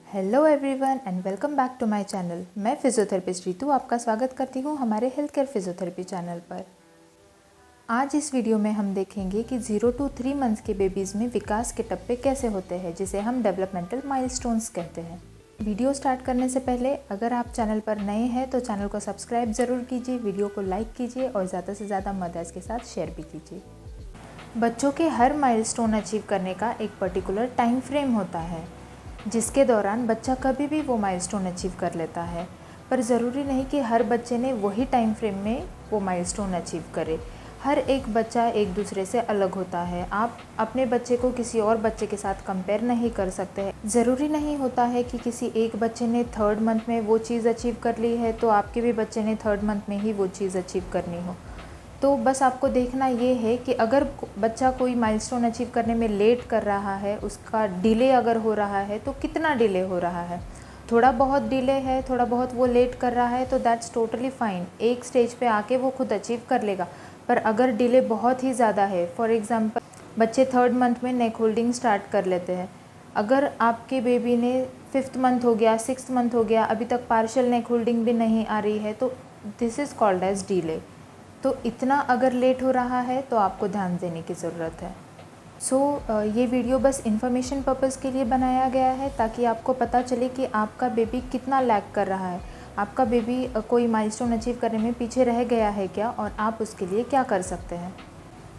Hello everyone and welcome back to my channel. मैं physiotherapist Ritu आपका स्वागत करती हूँ हमारे हेल्थ केयर फिजियोथेरेपी चैनल पर। आज इस वीडियो में हम देखेंगे कि 0 to 3 मंथ्स के बेबीज़ में विकास के टप्पे कैसे होते हैं, जिसे हम डेवलपमेंटल माइलस्टोन्स कहते हैं। वीडियो स्टार्ट करने से पहले अगर आप चैनल पर नए हैं तो चैनल को सब्सक्राइब ज़रूर कीजिए, वीडियो को लाइक कीजिए और ज़्यादा से ज़्यादा मदर्स के साथ शेयर भी कीजिए। बच्चों के हर माइलस्टोन अचीव करने का एक पर्टिकुलर टाइम फ्रेम होता है, जिसके दौरान बच्चा कभी भी वो माइलस्टोन अचीव कर लेता है। पर ज़रूरी नहीं कि हर बच्चे ने वही टाइम फ्रेम में वो माइलस्टोन अचीव करे। हर एक बच्चा एक दूसरे से अलग होता है। आप अपने बच्चे को किसी और बच्चे के साथ कंपेयर नहीं कर सकते। ज़रूरी नहीं होता है कि किसी एक बच्चे ने 3rd मंथ में वो चीज़ अचीव कर ली है तो आपके भी बच्चे ने 3rd मंथ में ही वो चीज़ अचीव करनी हो। तो बस आपको देखना ये है कि अगर बच्चा कोई माइलस्टोन अचीव करने में लेट कर रहा है, उसका डिले अगर हो रहा है तो कितना डिले हो रहा है। थोड़ा बहुत डिले है, थोड़ा बहुत वो लेट कर रहा है तो दैट्स टोटली फाइन। एक स्टेज पे आके वो खुद अचीव कर लेगा। पर अगर डिले बहुत ही ज़्यादा है, फॉर एग्ज़ाम्पल बच्चे 3rd मंथ में नेक होल्डिंग स्टार्ट कर लेते हैं। अगर आपके बेबी ने 5th मंथ हो गया, 6th मंथ हो गया, अभी तक पार्शियल नेक होल्डिंग भी नहीं आ रही है तो this is called as delay. तो इतना अगर लेट हो रहा है तो आपको ध्यान देने की ज़रूरत है। ये वीडियो बस इन्फॉर्मेशन पर्पज़ के लिए बनाया गया है ताकि आपको पता चले कि आपका बेबी कितना लैग कर रहा है, आपका बेबी कोई माइलस्टोन अचीव करने में पीछे रह गया है क्या और आप उसके लिए क्या कर सकते हैं।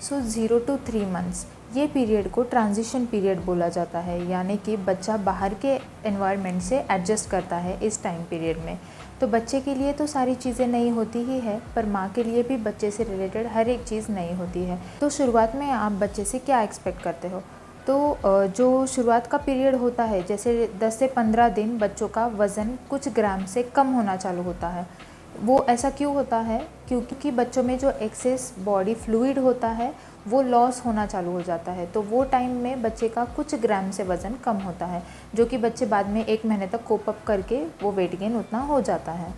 0 to 3 मंथ्स ये पीरियड को ट्रांजिशन पीरियड बोला जाता है, यानी कि बच्चा बाहर के एनवायरनमेंट से एडजस्ट करता है इस टाइम पीरियड में। तो बच्चे के लिए तो सारी चीज़ें नई होती ही है, पर माँ के लिए भी बच्चे से रिलेटेड हर एक चीज़ नई होती है। तो शुरुआत में आप बच्चे से क्या एक्सपेक्ट करते हो। तो जो शुरुआत का पीरियड होता है, जैसे 10 से 15 दिन बच्चों का वज़न कुछ ग्राम से कम होना चालू होता है। वो ऐसा क्यों होता है, क्योंकि बच्चों में जो एक्सेस बॉडी फ्लूइड होता है वो लॉस होना चालू हो जाता है। तो वो टाइम में बच्चे का कुछ ग्राम से वज़न कम होता है, जो कि बच्चे बाद में 1 महीने तक कोप अप करके वो वेट गेन उतना हो जाता है।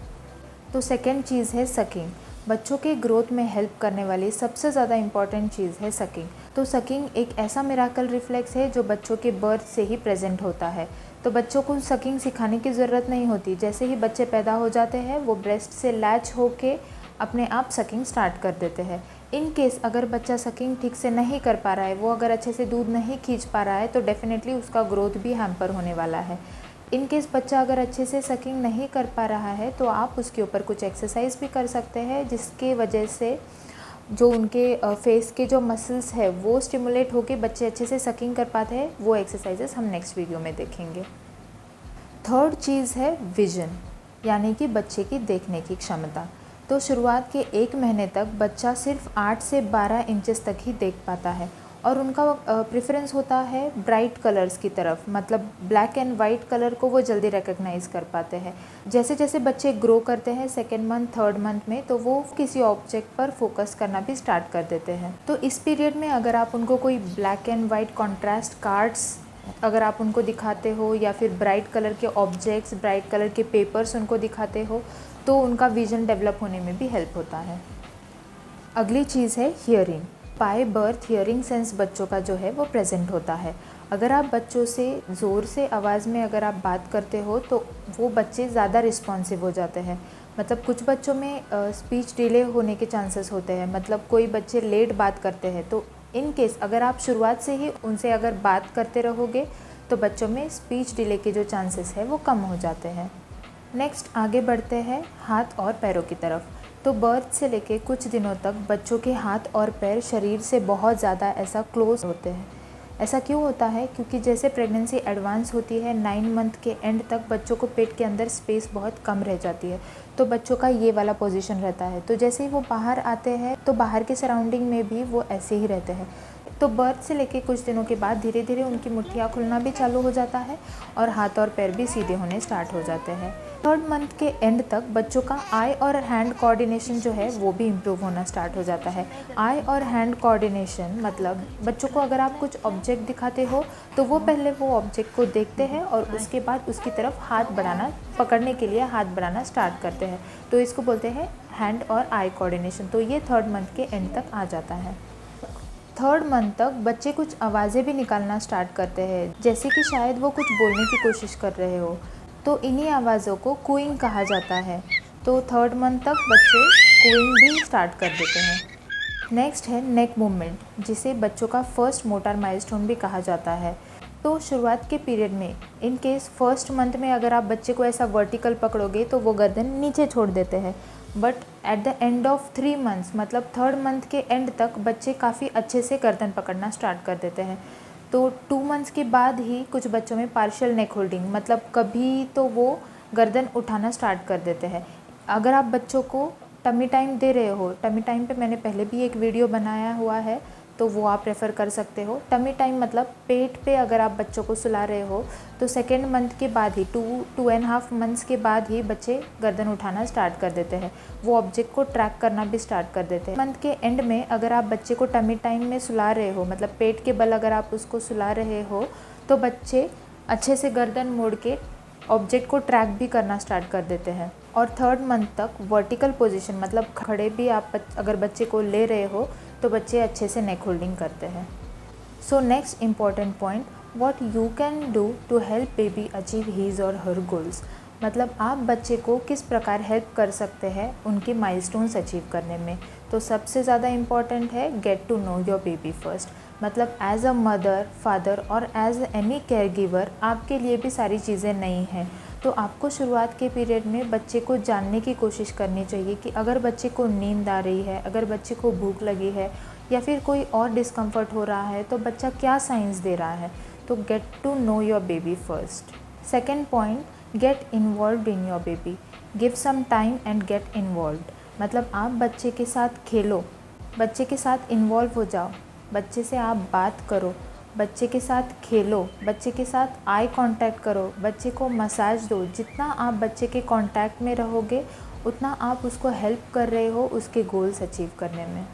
तो सेकेंड चीज़ है सकिंग। बच्चों के ग्रोथ में हेल्प करने वाली सबसे ज़्यादा इम्पॉर्टेंट चीज़ है सकिंग। तो सकिंग एक ऐसा मिराकल रिफ्लेक्स है जो बच्चों के बर्थ से ही प्रेजेंट होता है। तो बच्चों को सकिंग सिखाने की ज़रूरत नहीं होती। जैसे ही बच्चे पैदा हो जाते हैं वो ब्रेस्ट से लैच होके अपने आप सकिंग स्टार्ट कर देते हैं। इन केस अगर बच्चा सकिंग ठीक से नहीं कर पा रहा है, वो अगर अच्छे से दूध नहीं खींच पा रहा है तो डेफिनेटली उसका ग्रोथ भी हैम्पर होने वाला है। इन केस बच्चा अगर अच्छे से सकिंग नहीं कर पा रहा है तो आप उसके ऊपर कुछ एक्सरसाइज भी कर सकते हैं, जिसके वजह से जो उनके फेस के जो मसल्स है वो स्टिमुलेट होके बच्चे अच्छे से सकिंग कर पाते हैं। वो एक्सरसाइजेस हम नेक्स्ट वीडियो में देखेंगे। थर्ड चीज़ है विजन, यानी कि बच्चे की देखने की क्षमता। तो शुरुआत के 1 महीने तक बच्चा सिर्फ 8 से 12 इंचेस तक ही देख पाता है और उनका प्रेफरेंस होता है ब्राइट कलर्स की तरफ, मतलब ब्लैक एंड वाइट कलर को वो जल्दी रिकग्नाइज कर पाते हैं। जैसे जैसे बच्चे ग्रो करते हैं 2nd मंथ 3rd मंथ में, तो वो किसी ऑब्जेक्ट पर फोकस करना भी स्टार्ट कर देते हैं। तो इस पीरियड में अगर आप उनको कोई black and white contrast cards अगर आप उनको दिखाते हो या फिर ब्राइट कलर के ऑब्जेक्ट्स, ब्राइट कलर के पेपर्स उनको दिखाते हो तो उनका विजन डेवलप होने में भी हेल्प होता है। अगली चीज़ है hearing. By birth hearing sense बच्चों का जो है वो प्रेजेंट होता है। अगर आप बच्चों से ज़ोर से आवाज़ में अगर आप बात करते हो तो वो बच्चे ज़्यादा रिस्पॉन्सिव हो जाते हैं। मतलब कुछ बच्चों में स्पीच डिले होने के चांसेस होते हैं, मतलब कोई बच्चे लेट बात करते हैं। तो इन केस अगर आप शुरुआत से ही उनसे अगर बात करते रहोगे तो बच्चों में स्पीच डिले के जो चांसेस है वो कम हो जाते हैं। नेक्स्ट आगे बढ़ते हैं हाथ और पैरों की तरफ। तो बर्थ से लेके कुछ दिनों तक बच्चों के हाथ और पैर शरीर से बहुत ज़्यादा ऐसा क्लोज होते हैं। ऐसा क्यों होता है, क्योंकि जैसे प्रेगनेंसी एडवांस होती है 9 मंथ के एंड तक बच्चों को पेट के अंदर स्पेस बहुत कम रह जाती है, तो बच्चों का ये वाला पोजीशन रहता है। तो जैसे ही वो बाहर आते हैं तो बाहर के सराउंडिंग में भी वो ऐसे ही रहते हैं। तो बर्थ से लेके कुछ दिनों के बाद धीरे धीरे उनकी मुट्ठियाँ खुलना भी चालू हो जाता है और हाथ और पैर भी सीधे होने स्टार्ट हो जाते हैं। 3rd मंथ के एंड तक बच्चों का आई और हैंड कोऑर्डिनेशन जो है वो भी इम्प्रूव होना स्टार्ट हो जाता है। आई और हैंड कोऑर्डिनेशन मतलब बच्चों को अगर आप कुछ ऑब्जेक्ट दिखाते हो तो वो पहले वो ऑब्जेक्ट को देखते हैं और उसके बाद उसकी तरफ हाथ बढ़ाना, पकड़ने के लिए हाथ बढ़ाना स्टार्ट करते हैं। तो इसको बोलते हैं हैंड और आई कोऑर्डिनेशन। तो ये 3rd मंथ के एंड तक आ जाता है। 3rd मंथ तक बच्चे कुछ आवाज़ें भी निकालना स्टार्ट करते हैं, जैसे कि शायद वो कुछ बोलने की कोशिश कर रहे हो। तो इन्हीं आवाज़ों को कूइंग कहा जाता है। तो 3rd मंथ तक बच्चे कूइंग भी स्टार्ट कर देते हैं। नेक्स्ट है नेक मूवमेंट, जिसे बच्चों का फर्स्ट मोटर माइलस्टोन भी कहा जाता है। तो शुरुआत के पीरियड में इन केस 1st मंथ में अगर आप बच्चे को ऐसा वर्टिकल पकड़ोगे तो वो गर्दन नीचे छोड़ देते हैं, but at the end of 3 months मतलब 3rd मंथ के एंड तक बच्चे काफ़ी अच्छे से गर्दन पकड़ना स्टार्ट कर देते हैं। तो 2 मंथ्स के बाद ही कुछ बच्चों में पार्शियल नेक होल्डिंग मतलब कभी तो वो गर्दन उठाना स्टार्ट कर देते हैं। अगर आप बच्चों को टमी टाइम दे रहे हो, टमी टाइम पे मैंने पहले भी एक वीडियो बनाया हुआ है, तो वो आप रेफ़र कर सकते हो। टमी टाइम मतलब पेट पे अगर आप बच्चों को सुला रहे हो तो 2nd मंथ के बाद ही 2.5 मंथ्स के बाद ही बच्चे गर्दन उठाना स्टार्ट कर देते हैं। वो ऑब्जेक्ट को ट्रैक करना भी स्टार्ट कर देते हैं। मंथ के एंड में अगर आप बच्चे को टमी टाइम में सुला रहे हो मतलब पेट के बल अगर आप उसको सुला रहे हो तो बच्चे अच्छे से गर्दन मोड़ के ऑब्जेक्ट को ट्रैक भी करना स्टार्ट कर देते हैं। और 3rd मंथ तक वर्टिकल पोजीशन मतलब खड़े भी आप अगर बच्चे को ले रहे हो तो बच्चे अच्छे से नेक होल्डिंग करते हैं। So next important point, what you can do to help baby achieve his और हर गोल्स। मतलब आप बच्चे को किस प्रकार हेल्प कर सकते हैं उनके माइलस्टोन्स अचीव करने में। तो सबसे ज़्यादा इम्पॉर्टेंट है get to know your baby first. मतलब एज अ मदर, फादर और एज एनी केयर गिवर आपके लिए भी सारी चीज़ें नई हैं। तो आपको शुरुआत के पीरियड में बच्चे को जानने की कोशिश करनी चाहिए कि अगर बच्चे को नींद आ रही है, अगर बच्चे को भूख लगी है या फिर कोई और डिस्कम्फर्ट हो रहा है तो बच्चा क्या साइंस दे रहा है। तो get to know your baby first. Second point, get involved in your baby. Give some time and get involved. मतलब आप बच्चे के साथ खेलो, बच्चे के साथ इन्वॉल्व हो जाओ, बच्चे से आप बात करो, बच्चे के साथ खेलो, बच्चे के साथ आई कांटेक्ट करो, बच्चे को मसाज दो। जितना आप बच्चे के कांटेक्ट में रहोगे उतना आप उसको हेल्प कर रहे हो उसके गोल्स अचीव करने में।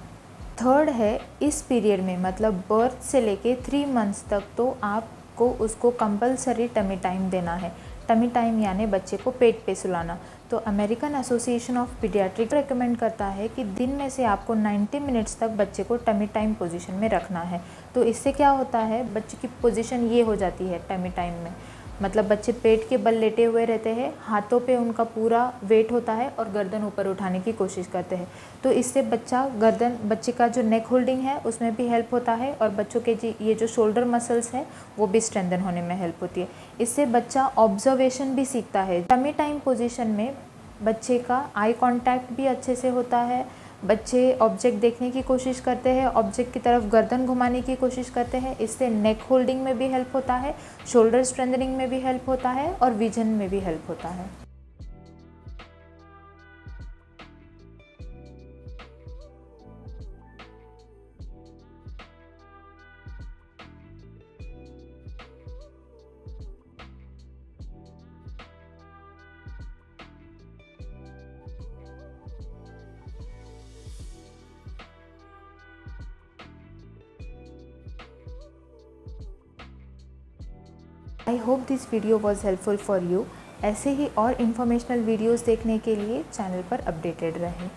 3rd है इस पीरियड में मतलब बर्थ से लेके 3 मंथ्स तक तो आपको उसको कंपलसरी टमी टाइम देना है। टमी टाइम यानी बच्चे को पेट पे सुलाना। तो American association of paediatric recommend करता है कि दिन में से आपको 90 मिनट्स तक बच्चे को टमी टाइम पोजीशन में रखना है। तो इससे क्या होता है, बच्चे की पोजीशन ये हो जाती है टमी टाइम में, मतलब बच्चे पेट के बल लेटे हुए रहते हैं, हाथों पे उनका पूरा वेट होता है और गर्दन ऊपर उठाने की कोशिश करते हैं। तो इससे बच्चे का जो नेक होल्डिंग है उसमें भी हेल्प होता है और बच्चों के ये जो शोल्डर मसल्स हैं वो भी स्ट्रेंथन होने में हेल्प होती है। इससे बच्चा ऑब्जर्वेशन भी सीखता है। टमी टाइम पोजीशन में बच्चे का आई कांटेक्ट भी अच्छे से होता है, बच्चे ऑब्जेक्ट देखने की कोशिश करते हैं, ऑब्जेक्ट की तरफ गर्दन घुमाने की कोशिश करते हैं। इससे नेक होल्डिंग में भी हेल्प होता है, शोल्डर स्ट्रेंथनिंग में भी हेल्प होता है और विजन में भी हेल्प होता है। I hope this video was helpful for you. ऐसे ही और इन्फॉर्मेशनल वीडियोज़ देखने के लिए चैनल पर अपडेटेड रहें।